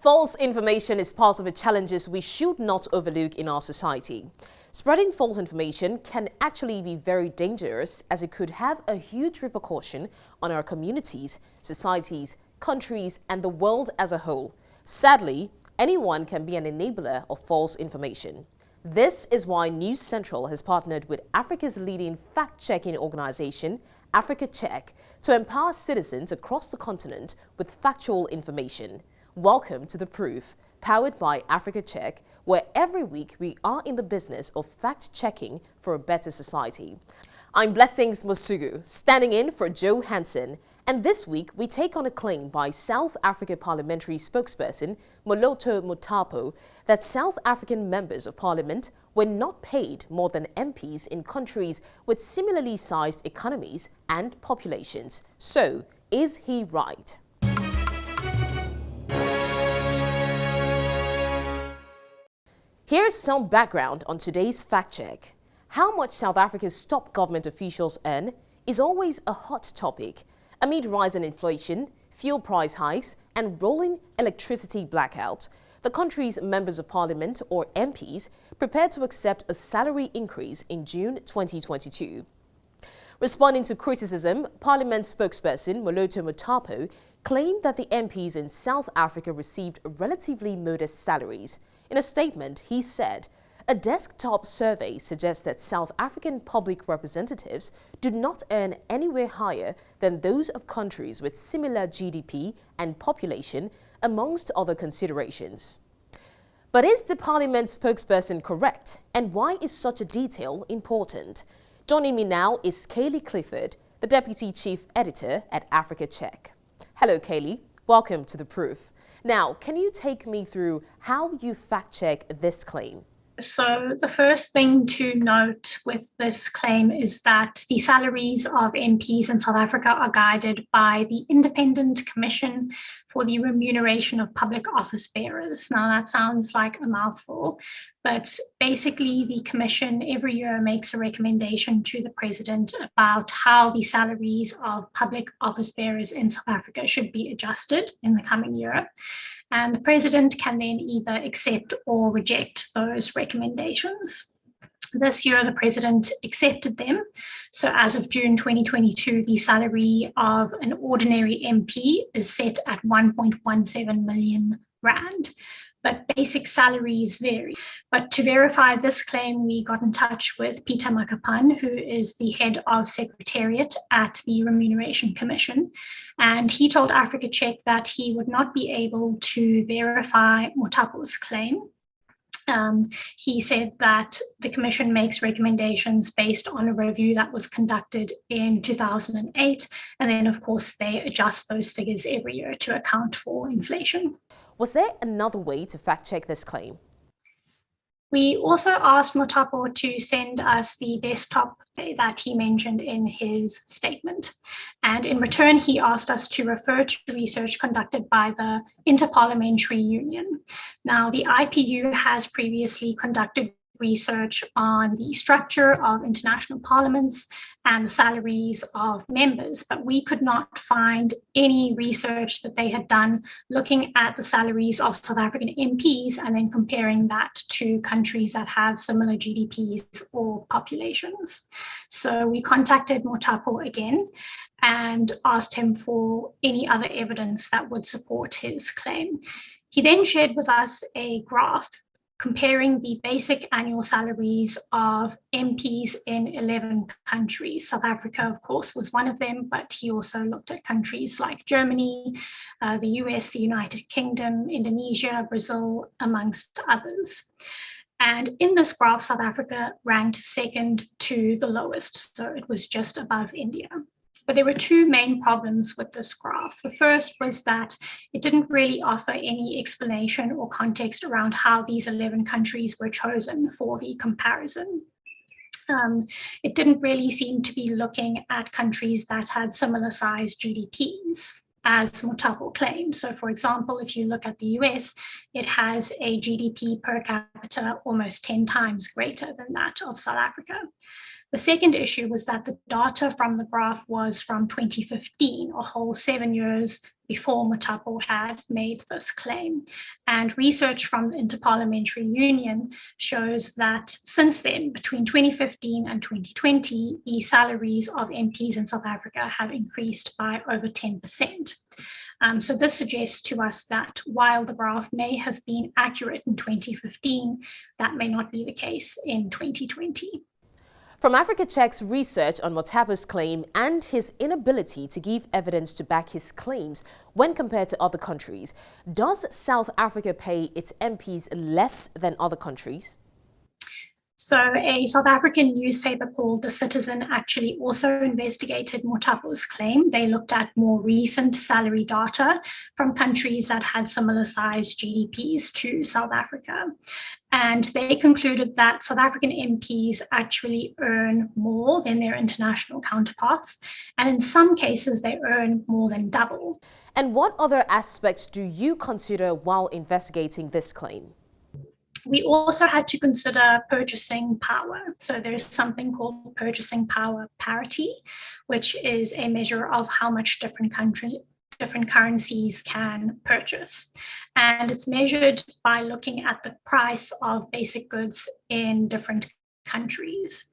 False information is part of the challenges we should not overlook in our society. Spreading false information can actually be very dangerous, as it could have a huge repercussion on our communities, societies, countries, and the world as a whole. Sadly, anyone can be an enabler of false information. This is why News Central has partnered with Africa's leading fact-checking organization, Africa Check, to empower citizens across the continent with factual information. Welcome to The Proof, powered by Africa Check, where every week we are in the business of fact-checking for a better society. I'm Blessings Mosugu, standing in for Joe Hanson, and this week we take on a claim by South Africa parliamentary spokesperson Moloto Mothapo that South African members of parliament were not paid more than MPs in countries with similarly sized economies and populations. So, is he right? Here's some background on today's fact check. How much South Africa's top government officials earn is always a hot topic amid rising inflation, fuel price hikes, and rolling electricity blackouts. The country's members of parliament, or MPs, prepared to accept a salary increase in June 2022. Responding to criticism, Parliament spokesperson Moloto Mothapo claimed that the MPs in South Africa received relatively modest salaries. In a statement, he said, "A desktop survey suggests that South African public representatives do not earn anywhere higher than those of countries with similar GDP and population, amongst other considerations." But is the Parliament spokesperson correct? And why is such a detail important? Joining me now is Cayley Clifford, the Deputy Chief Editor at Africa Check. Hello, Cayley. Welcome to The Proof. Now, can you take me through how you fact-check this claim? So the first thing to note with this claim is that the salaries of MPs in South Africa are guided by the Independent Commission for the Remuneration of Public Office Bearers. Now that sounds like a mouthful, but basically the Commission every year makes a recommendation to the President about how the salaries of public office bearers in South Africa should be adjusted in the coming year. And the President can then either accept or reject those recommendations. This year, the President accepted them. So as of June 2022, the salary of an ordinary MP is set at 1.17 million rand. But basic salaries vary. But to verify this claim, we got in touch with Peter Makapan, who is the head of Secretariat at the Remuneration Commission. And he told Africa Check that he would not be able to verify Mothapo's claim. He said that the Commission makes recommendations based on a review that was conducted in 2008. And then, of course, they adjust those figures every year to account for inflation. Was there another way to fact-check this claim? We also asked Mothapo to send us the desktop that he mentioned in his statement. And in return, he asked us to refer to research conducted by the Interparliamentary Union. Now, the IPU has previously conducted research on the structure of international parliaments and the salaries of members, but we could not find any research that they had done looking at the salaries of South African MPs and then comparing that to countries that have similar GDPs or populations. So we contacted Mothapo again and asked him for any other evidence that would support his claim. He then shared with us a graph comparing the basic annual salaries of MPs in 11 countries. South Africa, of course, was one of them, but he also looked at countries like Germany, the US, the United Kingdom, Indonesia, Brazil, amongst others. And in this graph, South Africa ranked second to the lowest, so it was just above India. But there were two main problems with this graph. The first was that it didn't really offer any explanation or context around how these 11 countries were chosen for the comparison. It didn't really seem to be looking at countries that had similar sized GDPs, as Mothapo claimed. So for example, if you look at the US, it has a GDP per capita almost 10 times greater than that of South Africa. The second issue was that the data from the graph was from 2015, a whole 7 years before Mothapo had made this claim. And research from the Interparliamentary Union shows that since then, between 2015 and 2020, the salaries of MPs in South Africa have increased by over 10%. So this suggests to us that while the graph may have been accurate in 2015, that may not be the case in 2020. From Africa Check's research on Mothapo's claim and his inability to give evidence to back his claims when compared to other countries, does South Africa pay its MPs less than other countries? So a South African newspaper called The Citizen actually also investigated Mothapo's claim. They looked at more recent salary data from countries that had similar sized GDPs to South Africa. And they concluded that South African MPs actually earn more than their international counterparts. And in some cases, they earn more than double. And what other aspects do you consider while investigating this claim? We also had to consider purchasing power. So there's something called purchasing power parity, which is a measure of how much different currencies can purchase. And it's measured by looking at the price of basic goods in different countries.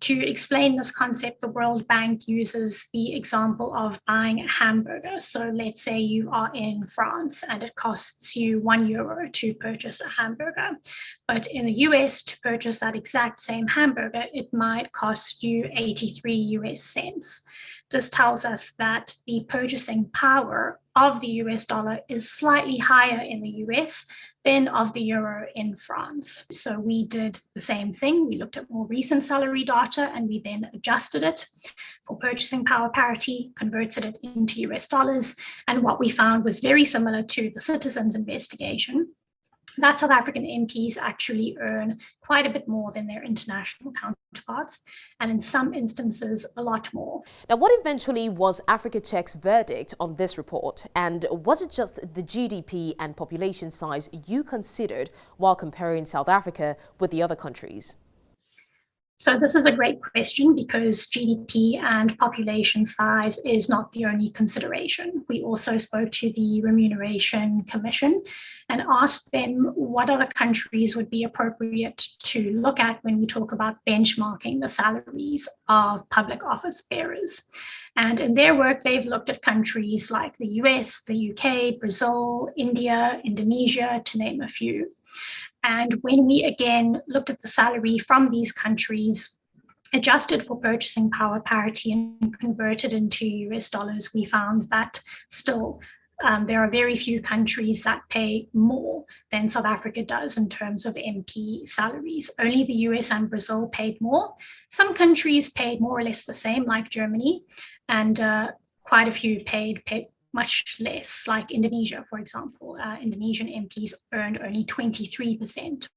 To explain this concept, the World Bank uses the example of buying a hamburger. So let's say you are in France and it costs you €1 to purchase a hamburger. But in the US, to purchase that exact same hamburger, it might cost you 83 US cents. This tells us that the purchasing power of the US dollar is slightly higher in the US than of the euro in France. So we did the same thing. We looked at more recent salary data and we then adjusted it for purchasing power parity, converted it into US dollars. And what we found was very similar to the Citizen's investigation, that South African MPs actually earn quite a bit more than their international counterparts, and in some instances, a lot more. Now, what eventually was Africa Check's verdict on this report? And was it just the GDP and population size you considered while comparing South Africa with the other countries? So this is a great question because GDP and population size is not the only consideration. We also spoke to the Remuneration Commission and asked them what other countries would be appropriate to look at when we talk about benchmarking the salaries of public office bearers. And in their work, they've looked at countries like the US, the UK, Brazil, India, Indonesia, to name a few. And when we again looked at the salary from these countries, adjusted for purchasing power parity and converted into US dollars, we found that still there are very few countries that pay more than South Africa does in terms of MP salaries. Only the US and Brazil paid more. Some countries paid more or less the same, like Germany, and quite a few paid much less, like Indonesia, for example. Indonesian MPs earned only 23%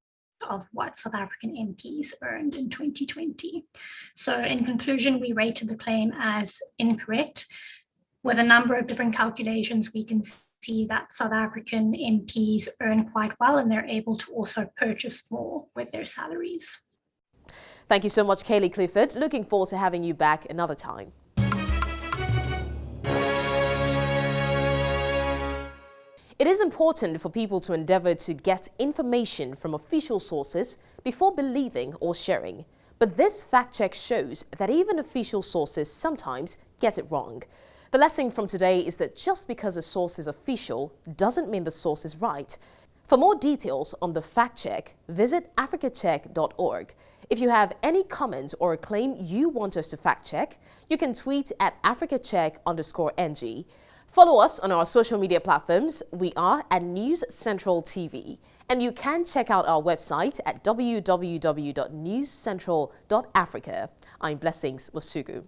of what South African MPs earned in 2020. So in conclusion, we rated the claim as incorrect. With a number of different calculations, we can see that South African MPs earn quite well and they're able to also purchase more with their salaries. Thank you so much, Cayley Clifford. Looking forward to having you back another time. It is important for people to endeavour to get information from official sources before believing or sharing. But this fact check shows that even official sources sometimes get it wrong. The lesson from today is that just because a source is official doesn't mean the source is right. For more details on the fact check, visit africacheck.org. If you have any comments or a claim you want us to fact check, you can tweet at africacheck_NG. Follow us on our social media platforms. We are at News Central TV. And you can check out our website at www.newscentral.africa. I'm Blessings Wasugu.